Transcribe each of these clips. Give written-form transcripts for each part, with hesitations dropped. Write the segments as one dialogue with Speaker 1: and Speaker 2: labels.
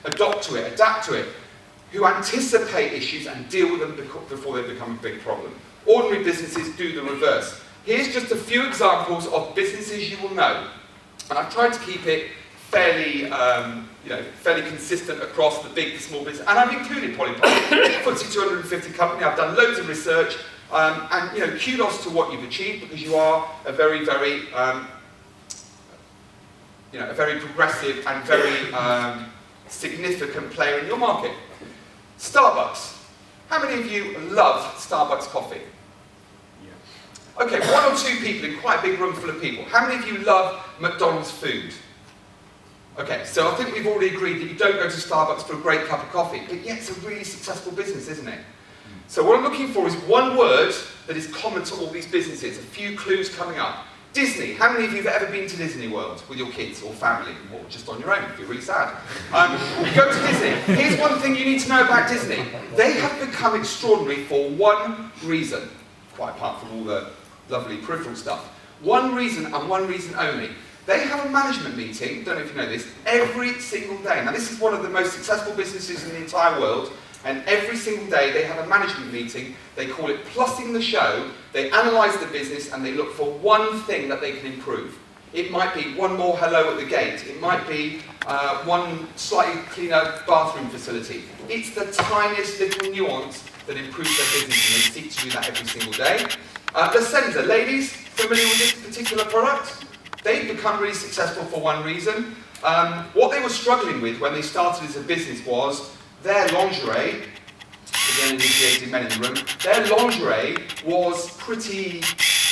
Speaker 1: adopt to it, adapt to it, who anticipate issues and deal with them before they become a big problem. Ordinary businesses do the reverse. Here's just a few examples of businesses you will know. And I've tried to keep it fairly, fairly consistent across the big, the small business. And I've included Polypipe, FTSE 250 company. I've done loads of research. And kudos to what you've achieved, because you are a very, very, a very progressive and very significant player in your market. Starbucks. How many of you love Starbucks coffee? Yeah. Okay, one or two people in quite a big room full of people. How many of you love McDonald's food? Okay, so I think we've already agreed that you don't go to Starbucks for a great cup of coffee, but yet it's a really successful business, isn't it? So what I'm looking for is one word that is common to all these businesses, a few clues coming up. Disney. How many of you have ever been to Disney World with your kids or family, or just on your own if you're really sad? You go to Disney. Here's one thing you need to know about Disney. They have become extraordinary for one reason, quite apart from all the lovely peripheral stuff. One reason and one reason only. They have a management meeting, don't know if you know this, every single day. Now this is one of the most successful businesses in the entire world. And every single day they have a management meeting. They call it plussing the show. They analyse the business and they look for one thing that they can improve. It might be one more hello at the gate. It might be one slightly cleaner bathroom facility. It's the tiniest little nuance that improves their business, and they seek to do that every single day. La Senza, ladies, familiar with this particular product? They've become really successful for one reason. What they were struggling with when they started as a business was their lingerie, again initiating men in the room, their lingerie was pretty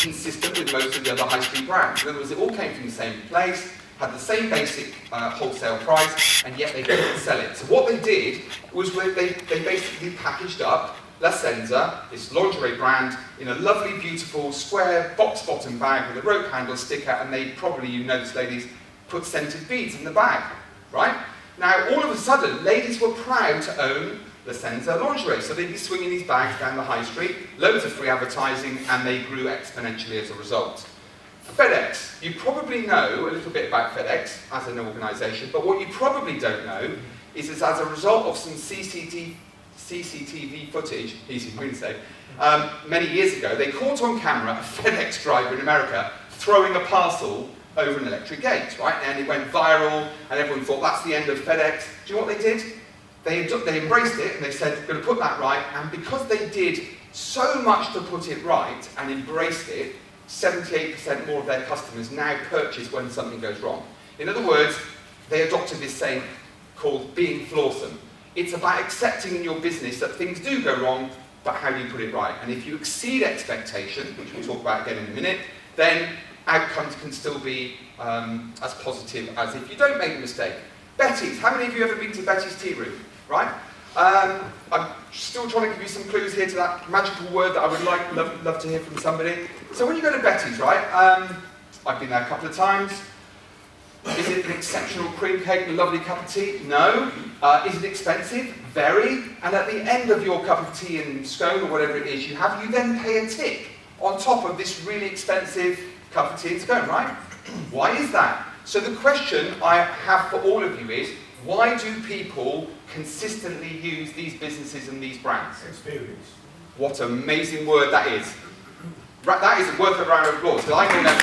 Speaker 1: consistent with most of the other high street brands. In other words, it all came from the same place, had the same basic wholesale price, and yet they couldn't sell it. So what they did was they basically packaged up La Senza, this lingerie brand, in a lovely, beautiful, square, box-bottom bag with a rope handle sticker, and they probably, you notice, ladies, put scented beads in the bag, right? Now, all of a sudden, ladies were proud to own La Senza lingerie, so they'd be swinging these bags down the high street, loads of free advertising, and they grew exponentially as a result. FedEx. You probably know a little bit about FedEx as an organisation, but what you probably don't know is as a result of some CCTV footage, easy for me to say, many years ago, they caught on camera a FedEx driver in America throwing a parcel over an electric gate, right? And it went viral, and everyone thought, that's the end of FedEx. Do you know what they did? They embraced it, and they said, we're going to put that right, and because they did so much to put it right, and embraced it, 78% more of their customers now purchase when something goes wrong. In other words, they adopted this saying called being flawsome. It's about accepting in your business that things do go wrong, but how do you put it right? And if you exceed expectation, which we'll talk about again in a minute, then outcomes can still be as positive as if you don't make a mistake. Betty's. How many of you have ever been to Betty's tea room? Right? I'm still trying to give you some clues here to that magical word that I would love to hear from somebody. So when you go to Betty's, right? I've been there a couple of times. Is it an exceptional cream cake and a lovely cup of tea? No. Is it expensive? Very. And at the end of your cup of tea and scone or whatever it is you have, you then pay a tip on top of this really expensive cup of tea and scone, right? Why is that? So the question I have for all of you is, why do people consistently use these businesses and these brands?
Speaker 2: Experience.
Speaker 1: What an amazing word that is. That is worth a round of applause, because I know that.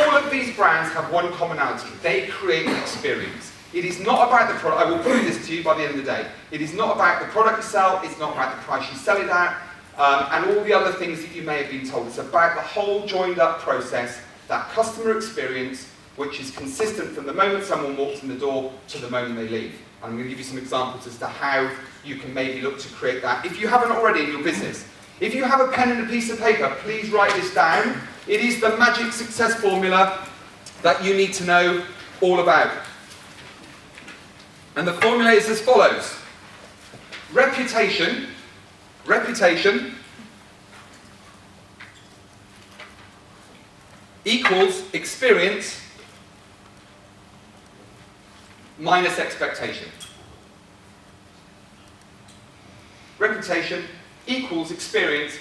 Speaker 1: All of these brands have one commonality. They create an experience. It is not about the product. I will prove this to you by the end of the day. It is not about the product you sell. It's not about the price you sell it at, and all the other things that you may have been told. It's about the whole joined-up process, that customer experience, which is consistent from the moment someone walks in the door to the moment they leave. And I'm going to give you some examples as to how you can maybe look to create that, if you haven't already in your business. If you have a pen and a piece of paper, please write this down. It is the magic success formula that you need to know all about. And the formula is as follows. Reputation equals experience minus expectation. Reputation equals experience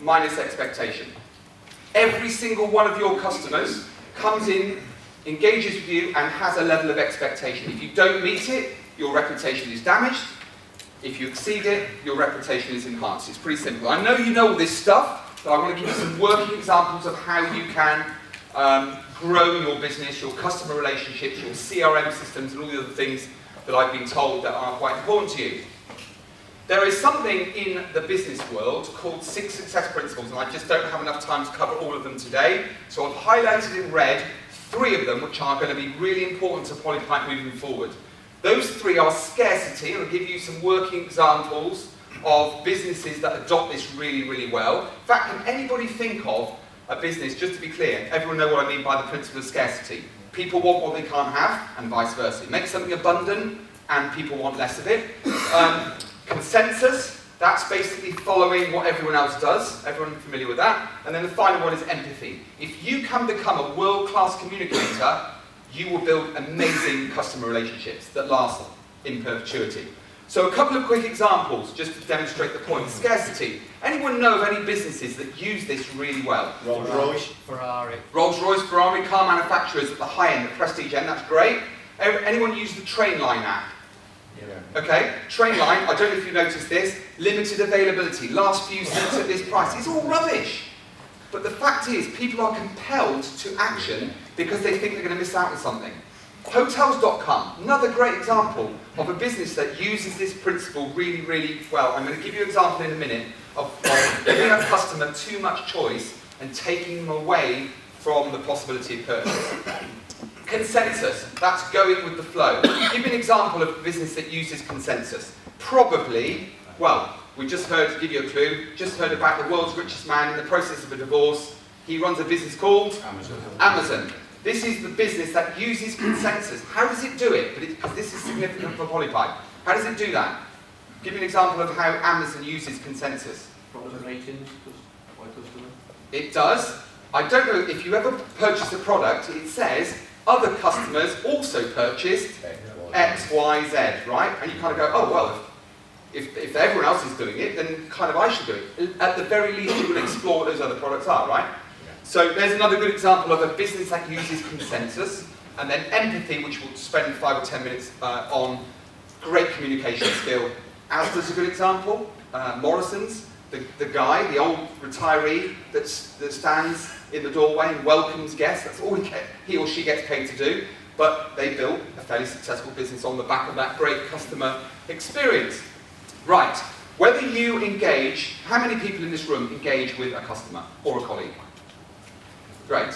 Speaker 1: minus expectation. Every single one of your customers comes in engages with you and has a level of expectation. If you don't meet it, your reputation is damaged. If you exceed it, your reputation is enhanced. It's pretty simple. I know you know all this stuff, but I want to give you some working examples of how you can grow your business, your customer relationships, your CRM systems, and all the other things that I've been told that are quite important to you. There is something in the business world called 6 success principles, and I just don't have enough time to cover all of them today, so I've highlighted in red 3 of them which are going to be really important to Polypipe moving forward. Those 3 are scarcity, and I'll give you some working examples of businesses that adopt this really, really well. In fact, can anybody think of a business, just to be clear, everyone know what I mean by the principle of scarcity? People want what they can't have, and vice versa. Make something abundant, and people want less of it. Consensus, that's basically following what everyone else does. Everyone familiar with that? And then the final one is empathy. If you can become a world-class communicator, you will build amazing customer relationships that last in perpetuity. So a couple of quick examples, just to demonstrate the point. Scarcity. Anyone know of any businesses that use this really well?
Speaker 2: Rolls-Royce, Ferrari.
Speaker 1: Rolls-Royce, Ferrari, car manufacturers at the high end, the prestige end, that's great. Anyone use the Trainline app?
Speaker 2: Yeah.
Speaker 1: Okay, Trainline, I don't know if you noticed this, limited availability, last few seats at this price. It's all rubbish. But the fact is, people are compelled to action because they think they're going to miss out on something. Hotels.com, another great example of a business that uses this principle really, really well. I'm going to give you an example in a minute of giving a customer too much choice and taking them away from the possibility of purchase. Consensus, that's going with the flow. Give me an example of a business that uses consensus. Probably, well, we just heard, to give you a clue, just heard about the world's richest man in the process of a divorce. He runs a business called Amazon. This is the business that uses consensus. How does it do it? Because this is significant for Polypipe. How does it do that? Give me an example of how Amazon uses consensus.
Speaker 2: Product ratings, by customer.
Speaker 1: It does. I don't know if you ever purchase a product, it says other customers also purchased X, Y, Z, right? And you kind of go, oh, well, if everyone else is doing it, then kind of I should do it. At the very least, you will explore what those other products are, right? So there's another good example of a business that uses consensus, and then empathy, which we'll spend 5 or 10 minutes on. Great communication skill. Asda's a good example. Morrison's, the guy, the old retiree that stands in the doorway and welcomes guests. That's all he or she gets paid to do. But they built a fairly successful business on the back of that great customer experience. Right. Whether you engage, how many people in this room engage with a customer or a colleague? Great.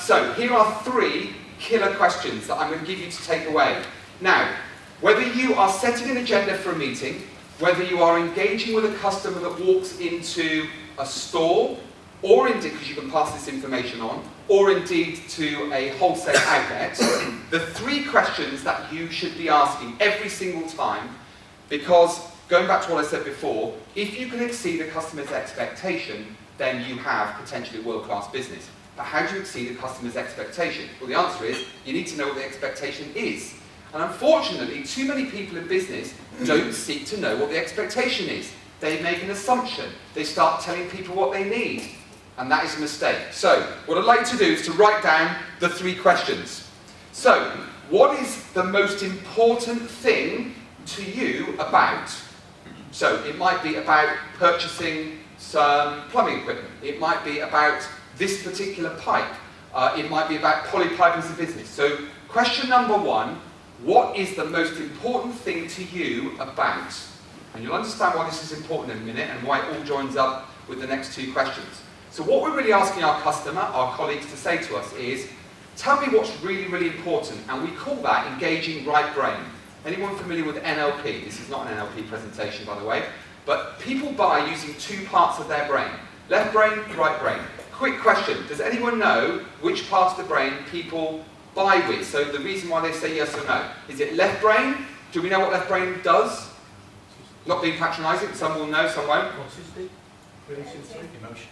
Speaker 1: So here are 3 killer questions that I'm going to give you to take away. Now, whether you are setting an agenda for a meeting, whether you are engaging with a customer that walks into a store, or indeed, because you can pass this information on, or indeed to a wholesale outlet, the 3 questions that you should be asking every single time, because going back to what I said before, if you can exceed a customer's expectation, then you have potentially a world-class business. But how do you exceed a customer's expectation? Well, the answer is, you need to know what the expectation is. And unfortunately, too many people in business don't seek to know what the expectation is. They make an assumption. They start telling people what they need. And that is a mistake. So, what I'd like to do is to write down the 3 questions. So, what is the most important thing to you about? So, it might be about purchasing some plumbing equipment. It might be about this particular pipe. It might be about Polypipe as a business. So, question number 1, what is the most important thing to you about? And you'll understand why this is important in a minute and why it all joins up with the next 2 questions. So what we're really asking our customer, our colleagues, to say to us is, tell me what's really, really important, and we call that engaging right brain. Anyone familiar with NLP? This is not an NLP presentation, by the way, but people buy using 2 parts of their brain. Left brain, right brain. Quick question, does anyone know which part of the brain people buy with? So the reason why they say yes or no. Is it left brain? Do we know what left brain does? Not being patronising, some will know, some won't.
Speaker 2: Emotion.